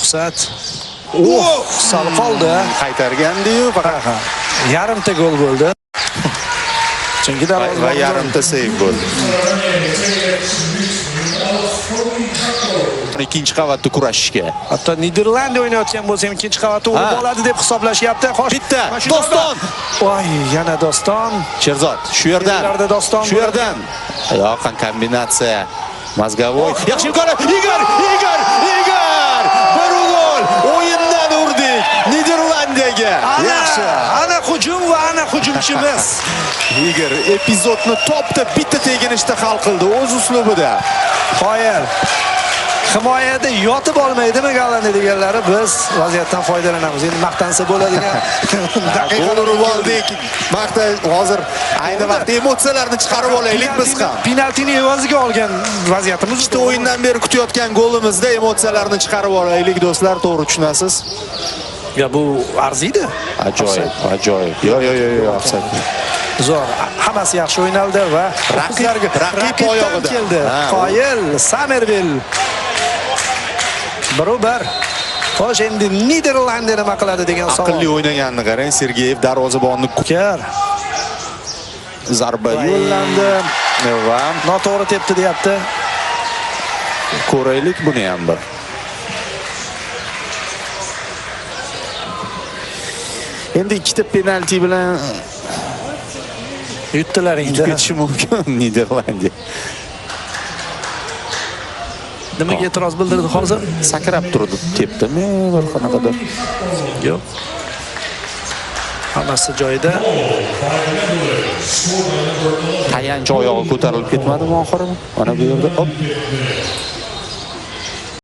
Ruxsat. Sal qoldi. Qaytargandi-yu, faqat Yarimta gol bo'ldi. Chunki darvoza va yarimta seyv bo'ldi. Ikkinchi qavatda kurashishga. Hatto Niderlandiya o'ynayotgan bo'lsa ham ikkinchi qavatda urib oladi deb hisoblashyapti. Xo'sh, bitta Doston. Voy, yana Doston. Sherzod, shu yerdan. Shu yerdan. Yoqin kombinatsiya. Mazgavoy. Yaxshi imkoniyat. Igor! Bir gol. O'yindan urdik. Niderlandiyaga. Yaxshi. Ana hujum va ana hujumchimiz. Igor epizodni topda bitta teginishda hal qildi o'z uslubida. Qoyil. Himoyada yotib olmaydimi Gollandiya deganlari biz vaziyatdan foydalanamiz. Endi maqtansa bo'ladigan daqiqani urib oldik. Maqta hozir ayni vaqtda emotsiyalarni chiqarib olaylik biz ham. Penaltini evaziga olgan vaziyatimiz. Ikkita o'yindan beri kutayotgan golimizda emotsiyalarni chiqarib olaylik do'stlar, to'g'ri tushunasiz? Ya bu arziydi. Ajoyib. Yo, offside. Zo'r. Hammasi yaxshi o'ynaldi va raqib oyog'ida keldi. Qoyil, Somerville. 1-1. Xo'sh, endi Niderlandiya nima qiladi degan savol. Aqlli o'ynaganini qarang, Sergeyev darvozabonni kukar. Zarba yo'llandi va noto'g'ri tepdi deyapti. Ko'raylik buni ham bir. Endi ikkita penalti bilan yutdilar endi. Ketishi mumkin Niderlandiya. Nimaga e'tiroz bildirdi hozir? Sakrab turdi, tepdimi bir qanaqadir? Yo'q. Hammasi joyida. Tayanch oyog'i ko'tarilib ketmadimi oxiri? Mana bu yerda hop.